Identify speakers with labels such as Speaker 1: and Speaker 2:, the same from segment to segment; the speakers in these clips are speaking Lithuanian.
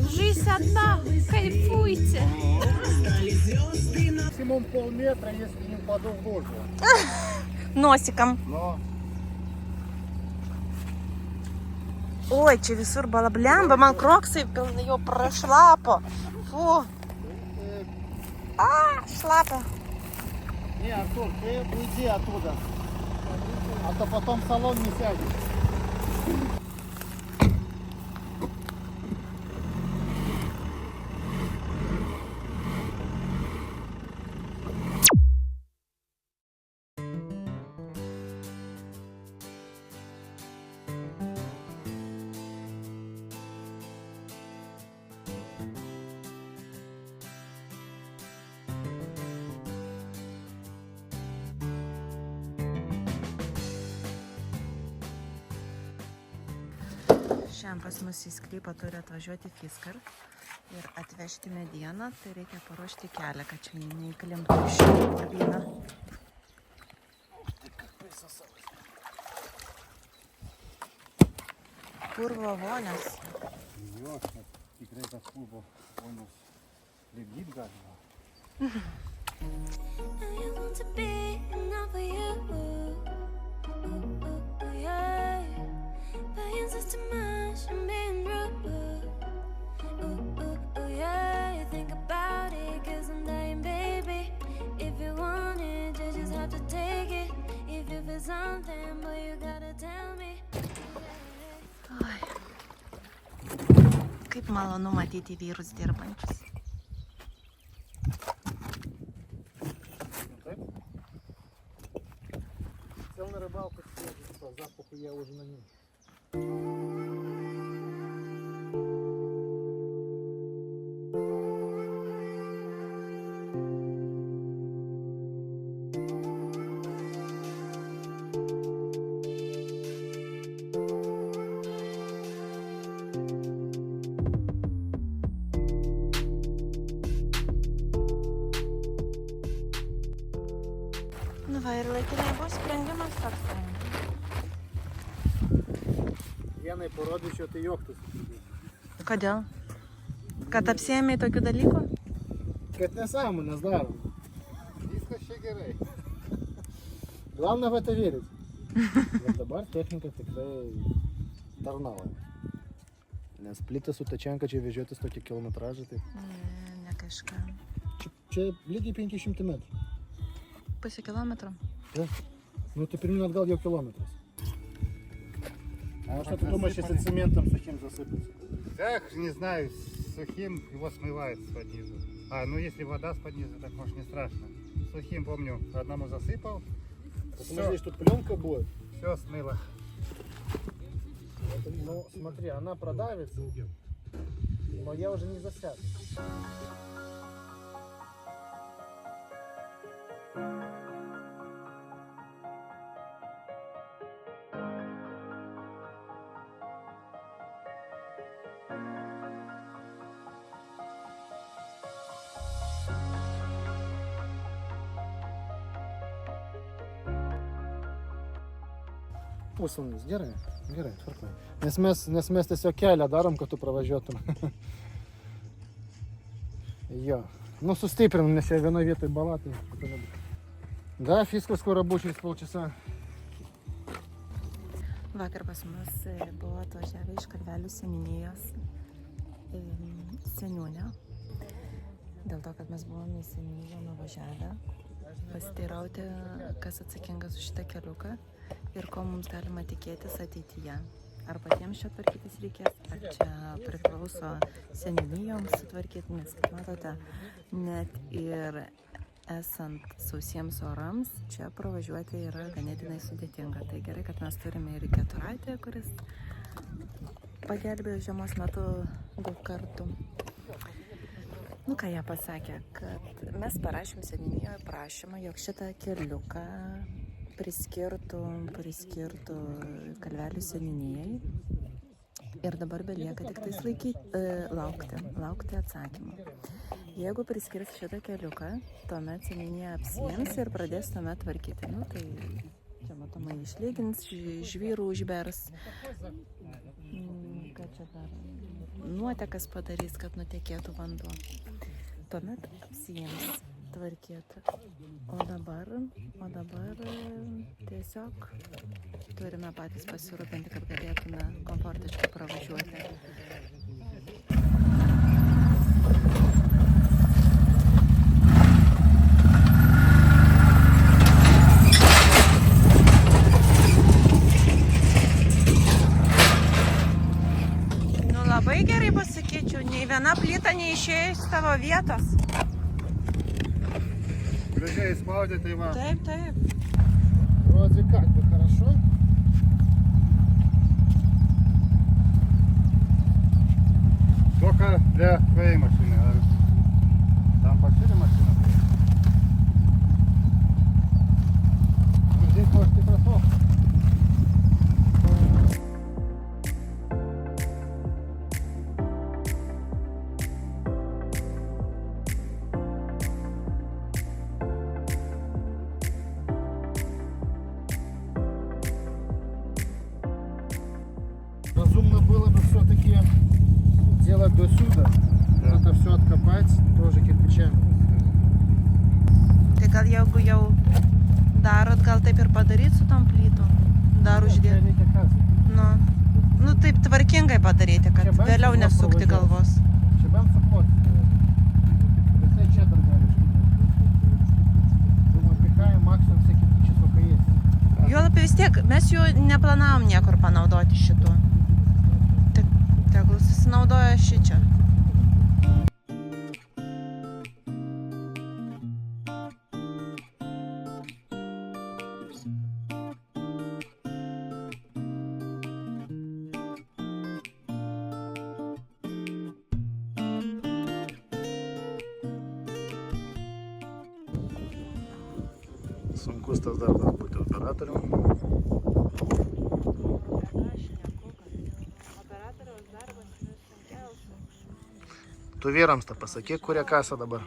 Speaker 1: Жизнь одна, кайфуйте.
Speaker 2: Максимум полметра, если не упаду в лужу.
Speaker 1: Носиком.
Speaker 2: Но
Speaker 1: Ой, čia visur balablemba, man kroksai pilnai jau prašlapo. Фу. Šlapia.
Speaker 2: не, Артур, ты уйди оттуда. А то потом в салон не сядешь.
Speaker 1: Šiandien pas mus į sklypą turi atvažiuoti Fiskar ir atvežti medieną, tai reikia paruošti kelią, kad čia neįklimtų iš purvyną. Purvo vonios.
Speaker 2: Jo, tikrai tas purvo vonios lipdyt galima.
Speaker 3: I want to be enough for you. Yeah. Paying just too much and being rude. Yeah. Think about it, 'cause I'm dying, baby. If you want it, you just have to take it. If you feel something, boy, you gotta tell me.
Speaker 1: Oi. Kaip malonu matyti vyrus dirbančius.
Speaker 2: Сел на рыбалку, по запаху я уже на ней.
Speaker 1: Nu va, ir laikinai buvo sprendimas toks.
Speaker 2: Vienai parodyčiau, tai juoktųsi.
Speaker 1: Kodėl? Kad apsiėmė tokių dalykų?
Speaker 2: Kad nesąmonės darom. Viskas čia gerai. Главное в это верить. Bet dabar technika tikrai tarnauja. Nes plytą su tačianka čia vežiotis tokį kilometražą, tai
Speaker 1: Ne kažką.
Speaker 2: čia lygiai 500 metrų.
Speaker 1: Pusę kilometro.
Speaker 2: Да? Ну ты примерно отгал ее километров. А что ты думаешь, если цементом сухим засыпать?
Speaker 4: Так, не знаю, сухим его смывает с-под низу. А, ну если вода с-под низу, так может не страшно. Сухим, помню, одному засыпал,
Speaker 2: Посмотри, тут пленка будет.
Speaker 4: все смыло.
Speaker 2: Ну смотри, она продавится, но я уже не засяду. Pusvalandis, gerai, tvarkoj. Nes mes tiesiog kelią darom, kad tu pravažiuotum. Jo. Ну, сустиприм, nes čia vienoje vietoje балаты. Да, Fiskar скоро будет через полчаса.
Speaker 1: Vakar pas mus buvo atvažiavę iš Kalvelių seniūnijos seniūnė. Dėl to, kad mes buvome į seniūniją nuvažiavę, pasiteirauti, kas atsakingas už šitą keliuką ir ko mums galima tikėtis ateityje. Ar patiems čia tvarkytis reikės, ar čia priklauso seniūnijoms sutvarkyti, nes, kaip matote, net ir esant sausiems orams, čia pravažiuoti yra ganėtinai sudėtinga. Tai gerai, kad mes turime ir keturatį, kuris pagelbėjo žiemos metu daug kartų. Nu, ką jie pasakė, kad mes parašėm seniūnijoje prašymą, jog šitą keliuką priskirtų Kalvelių seniūnijai. Ir dabar belieka tik tais laukti atsakymą. Jeigu priskirs šitą keliuką, tuomet seniūnija apsiėms ir pradės tuomet tvarkyti. Nu, tai čia matomai išlygins, žvyrų užbers. Ką čia dar? nuotekas padarys, kad nutekėtų vanduo. Tuomet apsijėms tvarkyti. O dabar tiesiog turime patys pasirūpinti, kad galėtume komfortiškai pravažiuoti.
Speaker 5: Labai gerai pasakyčiau, nei viena plyta neišėjo iš savo vietos.
Speaker 4: Gražiai įspaudė, tai va.
Speaker 5: Taip.
Speaker 2: Вроде как бы хорошо.
Speaker 4: Только для твоей машины. А там пошире машина. Ну, здесь может и просохнуть.
Speaker 2: Разумно было бы все-таки делать до сюда.
Speaker 4: Да.
Speaker 2: Это все откопать тоже кирпичами.
Speaker 5: Tai gal jeigu jau darot, gal taip ir padaryt su tom plytom. Dar uždėti.
Speaker 2: Reikia kasyti.
Speaker 5: Nu taip tvarkingai padaryti, kad
Speaker 2: Čia bent
Speaker 5: vėliau
Speaker 2: jau
Speaker 5: nesukti
Speaker 2: pravažiuos.
Speaker 5: galvos.
Speaker 2: Čia bent suploti. Bet tai čia dar gali iškūdėti. Modifikavim maksimum все кирпичи, сколько есть.
Speaker 5: Juolab vis tiek, mes jų neplanavom niekur panaudoti šituo. Tegul susinaudoja šičia.
Speaker 2: Sunkus tas darbas būti operatorium. Tu vyrams tą pasakyk, kurie kasa dabar.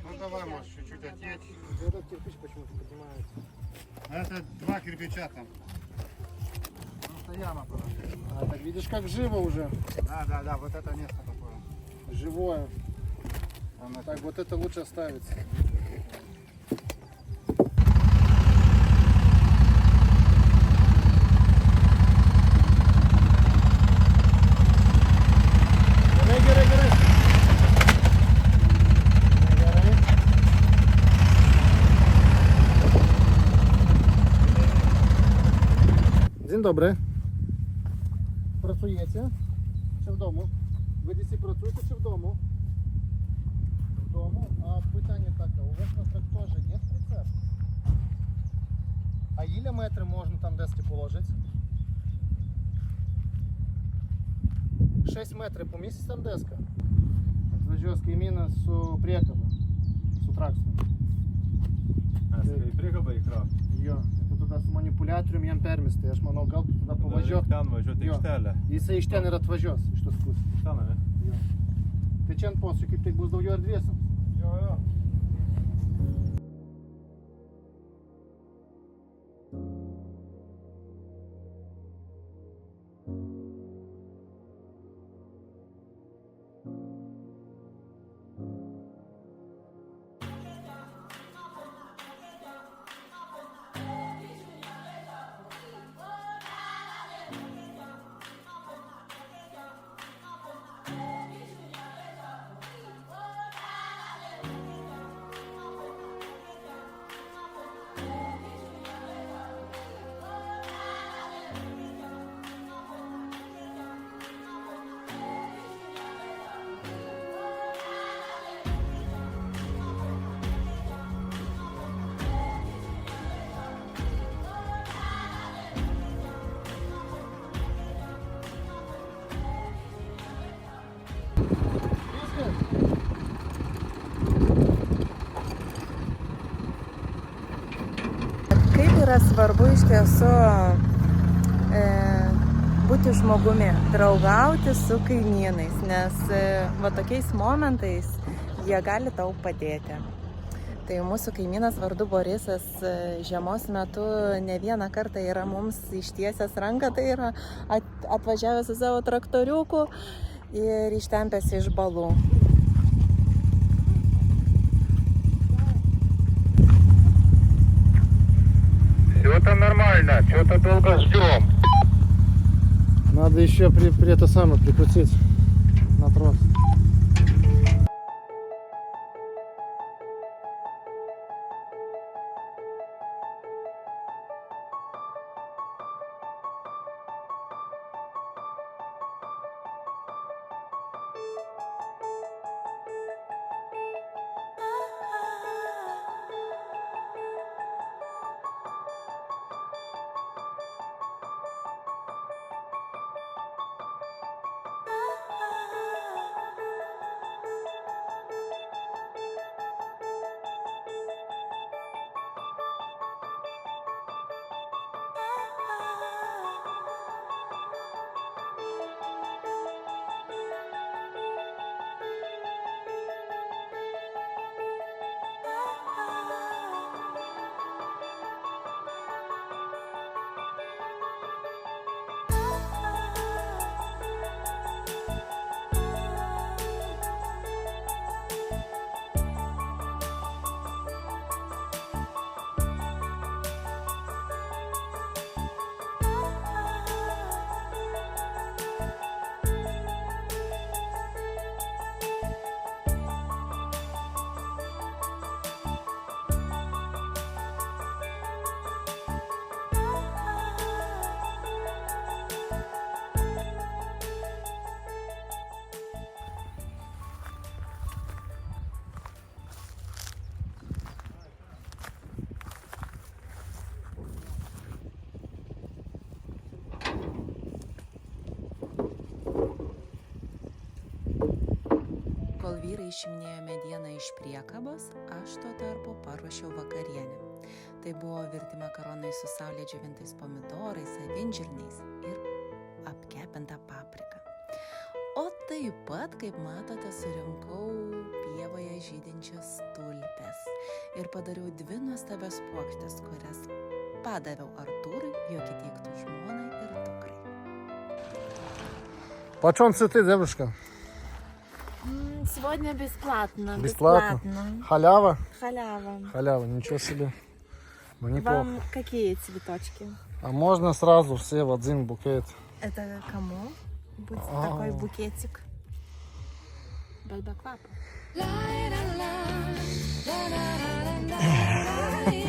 Speaker 4: Ну давай, может, чуть-чуть отъедь.
Speaker 2: Этот кирпич почему-то поднимается.
Speaker 4: Это два кирпича там. Просто яма была.
Speaker 2: А, так видишь, как живо уже.
Speaker 4: Да, вот это место такое.
Speaker 2: Живое. Так, вот это лучше оставить. Dzień dobry. Pracujecie? Czy w domu? Wy dzisiaj pracujecie czy w domu? W domu? A pytanie takie, у вас на тракторze jest прицеп? А ile метрів можна там дески положити? 6 метрів поміститься там деска. Atvažiuos kaimynas su priekaba, su traktorium.
Speaker 6: Į priekabą įkrauti.
Speaker 2: Jo, ir tu tada su manipuliatorium jam permesti, tai aš manau, gal tu tada pavažiuok.
Speaker 6: Ten važiuoti
Speaker 2: Jo.
Speaker 6: aikštelę.
Speaker 2: Jisai iš ten ir atvažiuos, iš tos pusės.
Speaker 6: Ten, ne?
Speaker 2: Jo. Tai čia ant posūkio kaip tik bus daugiau erdvės.
Speaker 6: Jo.
Speaker 1: Kaip yra svarbu iš tiesų būti žmogumi, draugauti su kaimynais, nes va tokiais momentais jie gali tau padėti. Tai mūsų kaimynas vardu Borisas žiemos metu ne vieną kartą yra mums ištiesęs ranką, tai yra atvažiavęs su savo traktoriuku ir ištempęs iš balų.
Speaker 4: Все-то нормально, что-то долго ждем.
Speaker 2: Надо еще при это самое прикрутить на трос.
Speaker 1: Kol vyrai išiminėjo medieną iš priekabos, aš tuo tarpu paruošiau vakarienę. Tai buvo virti makaronai su saulė džiovintais pomidorais, avinžirniais ir apkepinta paprika. O taip pat, kaip matote, surinkau pievoje žydinčias tulpes ir padariau 2 nuostabias puokštes, kurias padaviau Artūrui, jog įteiktų žmonai ir dukrai.
Speaker 2: Почем цветы, девушка?
Speaker 7: Сегодня бесплатно.
Speaker 2: Бесплатно? Халява?
Speaker 7: Халява.
Speaker 2: Халява, ничего себе. Ну, неплохо.
Speaker 7: Вам какие цветочки?
Speaker 2: А можно сразу все в один букет?
Speaker 7: Это кому? Будет
Speaker 2: А.
Speaker 7: такой букетик. Бальбаклапа.
Speaker 3: La la la, la la la la la.